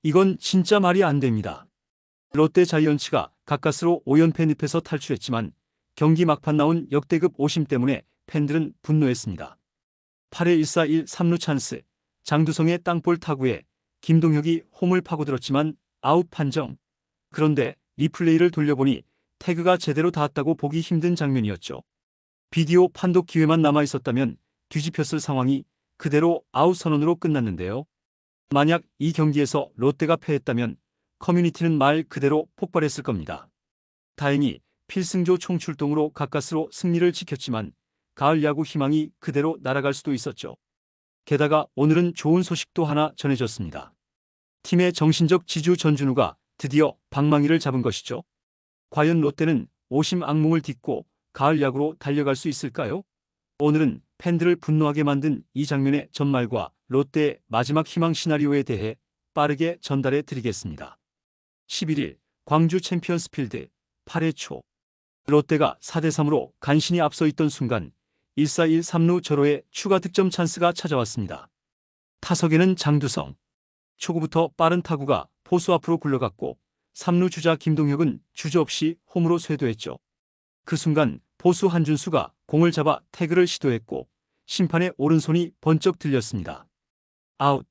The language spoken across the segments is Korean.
이건 진짜 말이 안 됩니다. 롯데 자이언츠가 가까스로 5연패 늪에서 탈출했지만 경기 막판 나온 역대급 오심 때문에 팬들은 분노했습니다. 8회 1사 1 3루 찬스, 장두성의 땅볼 타구에 김동혁이 홈을 파고들었지만 아웃 판정. 그런데 리플레이를 돌려보니 태그가 제대로 닿았다고 보기 힘든 장면이었죠. 비디오 판독 기회만 남아있었다면 뒤집혔을 상황이 그대로 아웃 선언으로 끝났는데요. 만약 이 경기에서 롯데가 패했다면 커뮤니티는 말 그대로 폭발했을 겁니다. 다행히 필승조 총출동으로 가까스로 승리를 지켰지만 가을 야구 희망이 그대로 날아갈 수도 있었죠. 게다가 오늘은 좋은 소식도 하나 전해졌습니다. 팀의 정신적 지주 전준우가 드디어 방망이를 잡은 것이죠. 과연 롯데는 오심 악몽을 딛고 가을 야구로 달려갈 수 있을까요? 오늘은 팬들을 분노하게 만든 이 장면의 전말과 롯데의 마지막 희망 시나리오에 대해 빠르게 전달해 드리겠습니다. 11일 광주 챔피언스필드 8회 초 롯데가 4대3으로 간신히 앞서 있던 순간 1사 1 3루 절호의 추가 득점 찬스가 찾아왔습니다. 타석에는 장두성. 초구부터 빠른 타구가 포수 앞으로 굴러갔고 3루 주자 김동혁은 주저없이 홈으로 쇄도했죠. 그 순간 포수 한준수가 공을 잡아 태그를 시도했고 심판의 오른손이 번쩍 들렸습니다. 아웃.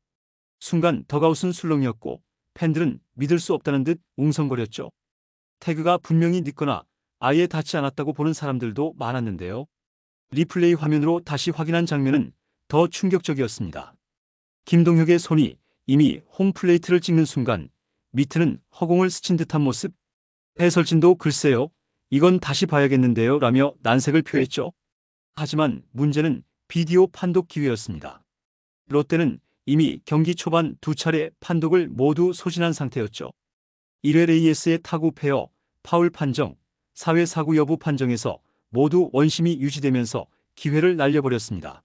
순간 덕아웃은 술렁이었고 팬들은 믿을 수 없다는 듯 웅성거렸죠. 태그가 분명히 늦거나 아예 닿지 않았다고 보는 사람들도 많았는데요. 리플레이 화면으로 다시 확인한 장면은 더 충격적이었습니다. 김동혁의 손이 이미 홈플레이트를 찍는 순간 미트는 허공을 스친 듯한 모습. 해설진도 글쎄요, 이건 다시 봐야겠는데요 라며 난색을 표했죠. 하지만 문제는 비디오 판독 기회였습니다. 롯데는 이미 경기 초반 두 차례 판독을 모두 소진한 상태였죠. 1회 레이에스의 타구 페어, 파울 판정, 4회 사구 여부 판정에서 모두 원심이 유지되면서 기회를 날려버렸습니다.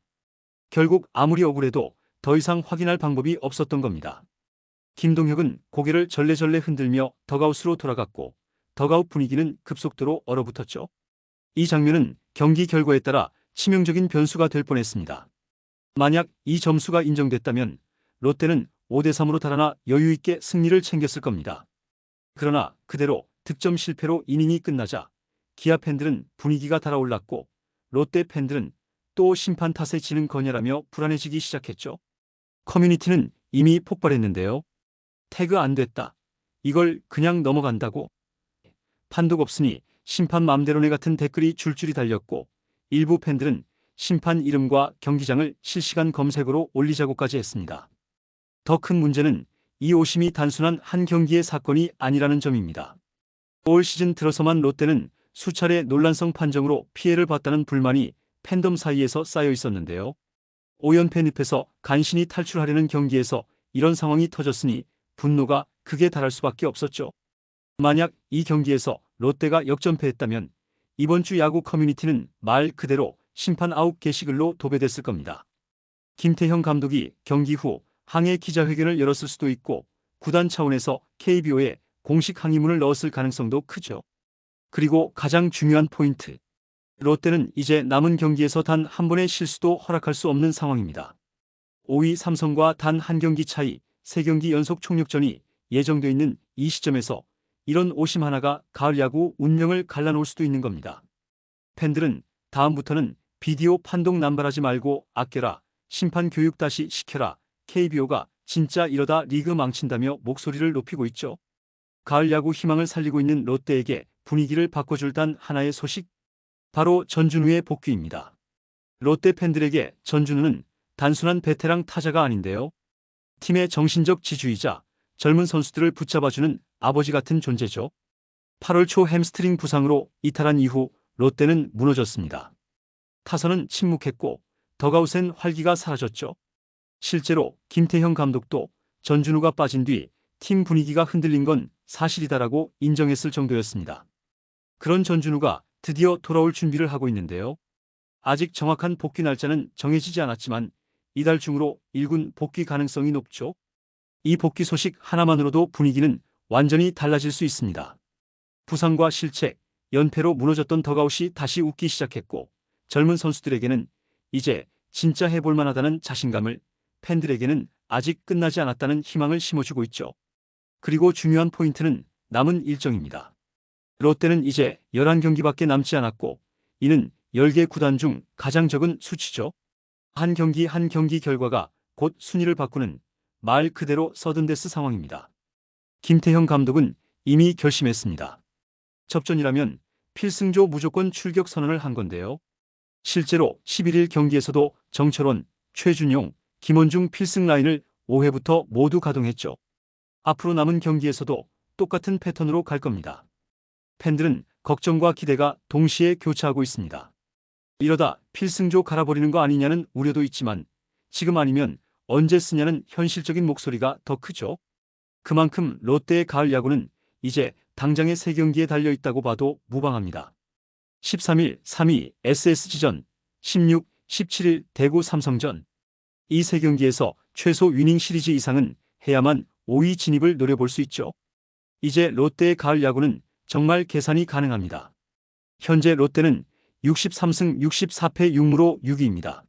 결국 아무리 억울해도 더 이상 확인할 방법이 없었던 겁니다. 김동혁은 고개를 절레절레 흔들며 덕아웃으로 돌아갔고 덕아웃 분위기는 급속도로 얼어붙었죠. 이 장면은 경기 결과에 따라 치명적인 변수가 될 뻔했습니다. 만약 이 점수가 인정됐다면 롯데는 5대3으로 달아나 여유있게 승리를 챙겼을 겁니다. 그러나 그대로 득점 실패로 이닝이 끝나자 기아 팬들은 분위기가 달아올랐고 롯데 팬들은 또 심판 탓에 지는 거냐라며 불안해지기 시작했죠. 커뮤니티는 이미 폭발했는데요. 태그 안 됐다. 이걸 그냥 넘어간다고. 판독 없으니 심판 맘대로네 같은 댓글이 줄줄이 달렸고 일부 팬들은 심판 이름과 경기장을 실시간 검색어로 올리자고까지 했습니다. 더 큰 문제는 이 오심이 단순한 한 경기의 사건이 아니라는 점입니다. 올 시즌 들어서만 롯데는 수차례 논란성 판정으로 피해를 봤다는 불만이 팬덤 사이에서 쌓여 있었는데요. 5연패 늪에서 간신히 탈출하려는 경기에서 이런 상황이 터졌으니 분노가 극에 달할 수밖에 없었죠. 만약 이 경기에서 롯데가 역전패했다면 이번 주 야구 커뮤니티는 말 그대로 심판 아웃 게시글로 도배됐을 겁니다. 김태형 감독이 경기 후 항해 기자회견을 열었을 수도 있고 구단 차원에서 KBO에 공식 항의문을 넣었을 가능성도 크죠. 그리고 가장 중요한 포인트. 롯데는 이제 남은 경기에서 단 한 번의 실수도 허락할 수 없는 상황입니다. 5위 삼성과 단 한 경기 차이, 3경기 연속 총력전이 예정돼 있는 이 시점에서 이런 오심 하나가 가을 야구 운명을 갈라놓을 수도 있는 겁니다. 팬들은 다음부터는 비디오 판독 남발하지 말고 아껴라, 심판 교육 다시 시켜라, KBO가 진짜 이러다 리그 망친다며 목소리를 높이고 있죠. 가을 야구 희망을 살리고 있는 롯데에게 분위기를 바꿔줄 단 하나의 소식, 바로 전준우의 복귀입니다. 롯데 팬들에게 전준우는 단순한 베테랑 타자가 아닌데요. 팀의 정신적 지주이자 젊은 선수들을 붙잡아주는 아버지 같은 존재죠. 8월 초 햄스트링 부상으로 이탈한 이후 롯데는 무너졌습니다. 타선은 침묵했고 덕아웃엔 활기가 사라졌죠. 실제로 김태형 감독도 전준우가 빠진 뒤 팀 분위기가 흔들린 건 사실이다라고 인정했을 정도였습니다. 그런 전준우가 드디어 돌아올 준비를 하고 있는데요. 아직 정확한 복귀 날짜는 정해지지 않았지만 이달 중으로 1군 복귀 가능성이 높죠. 이 복귀 소식 하나만으로도 분위기는 완전히 달라질 수 있습니다. 부상과 실책, 연패로 무너졌던 덕아웃이 다시 웃기 시작했고 젊은 선수들에게는 이제 진짜 해볼 만하다는 자신감을, 팬들에게는 아직 끝나지 않았다는 희망을 심어주고 있죠. 그리고 중요한 포인트는 남은 일정입니다. 롯데는 이제 11경기밖에 남지 않았고 이는 10개 구단 중 가장 적은 수치죠. 한 경기 한 경기 결과가 곧 순위를 바꾸는 말 그대로 서든데스 상황입니다. 김태형 감독은 이미 결심했습니다. 접전이라면 필승조 무조건 출격 선언을 한 건데요. 실제로 11일 경기에서도 정철원, 최준용, 김원중 필승 라인을 5회부터 모두 가동했죠. 앞으로 남은 경기에서도 똑같은 패턴으로 갈 겁니다. 팬들은 걱정과 기대가 동시에 교차하고 있습니다. 이러다 필승조 갈아버리는 거 아니냐는 우려도 있지만 지금 아니면 언제 쓰냐는 현실적인 목소리가 더 크죠. 그만큼 롯데의 가을 야구는 이제 당장의 3경기에 달려있다고 봐도 무방합니다. 13일 3위 SSG전, 16, 17일 대구 삼성전. 이 3경기에서 최소 위닝 시리즈 이상은 해야만 5위 진입을 노려볼 수 있죠. 이제 롯데의 가을 야구는 정말 계산이 가능합니다. 현재 롯데는 63승 64패 6무로 6위입니다.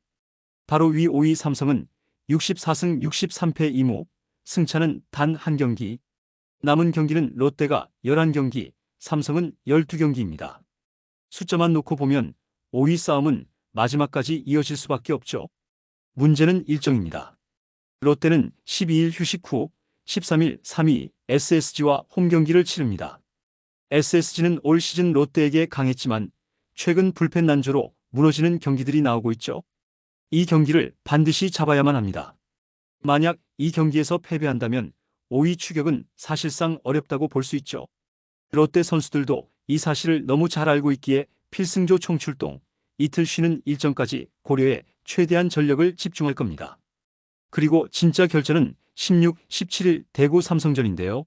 바로 위 5위 삼성은 64승 63패 2무, 승차는 단 한 경기. 남은 경기는 롯데가 11경기, 삼성은 12경기입니다. 숫자만 놓고 보면 5위 싸움은 마지막까지 이어질 수밖에 없죠. 문제는 일정입니다. 롯데는 12일 휴식 후 13일 3위 SSG와 홈경기를 치릅니다. SSG는 올 시즌 롯데에게 강했지만 최근 불펜 난조로 무너지는 경기들이 나오고 있죠. 이 경기를 반드시 잡아야만 합니다. 만약 이 경기에서 패배한다면 5위 추격은 사실상 어렵다고 볼 수 있죠. 롯데 선수들도 이 사실을 너무 잘 알고 있기에 필승조 총출동, 이틀 쉬는 일정까지 고려해 최대한 전력을 집중할 겁니다. 그리고 진짜 결전은 16, 17일 대구 삼성전인데요.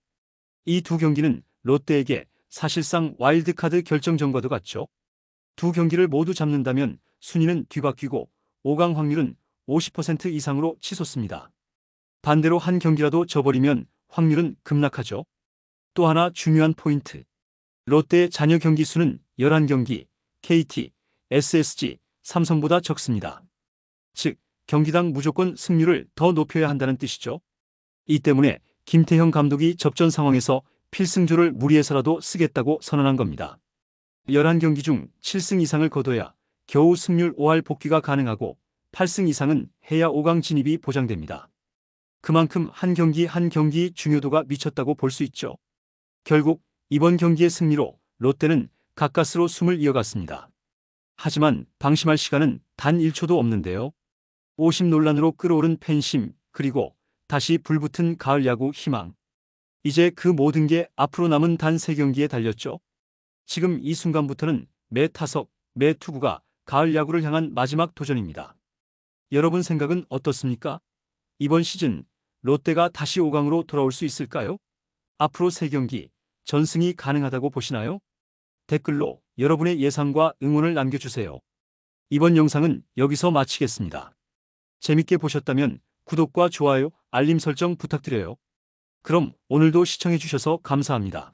이 두 경기는 롯데에게 사실상 와일드카드 결정전과도 같죠. 두 경기를 모두 잡는다면 순위는 뒤바뀌고 5강 확률은 50% 이상으로 치솟습니다. 반대로 한 경기라도 져버리면 확률은 급락하죠. 또 하나 중요한 포인트. 롯데의 잔여 경기 수는 11경기, KT, SSG, 삼성보다 적습니다. 즉, 경기당 무조건 승률을 더 높여야 한다는 뜻이죠. 이 때문에 김태형 감독이 접전 상황에서 필승조를 무리해서라도 쓰겠다고 선언한 겁니다. 11경기 중 7승 이상을 거둬야 겨우 승률 5할 복귀가 가능하고 8승 이상은 해야 5강 진입이 보장됩니다. 그만큼 한 경기 한 경기 중요도가 미쳤다고 볼 수 있죠. 결국 이번 경기의 승리로 롯데는 가까스로 숨을 이어갔습니다. 하지만 방심할 시간은 단 1초도 없는데요. 오심 논란으로 끌어오른 팬심, 그리고 다시 불붙은 가을 야구 희망. 이제 그 모든 게 앞으로 남은 단 3경기에 달렸죠. 지금 이 순간부터는 매 타석, 매 투구가 가을 야구를 향한 마지막 도전입니다. 여러분 생각은 어떻습니까? 이번 시즌 롯데가 다시 5강으로 돌아올 수 있을까요? 앞으로 3경기 전승이 가능하다고 보시나요? 댓글로 여러분의 예상과 응원을 남겨주세요. 이번 영상은 여기서 마치겠습니다. 재밌게 보셨다면 구독과 좋아요, 알림 설정 부탁드려요. 그럼 오늘도 시청해주셔서 감사합니다.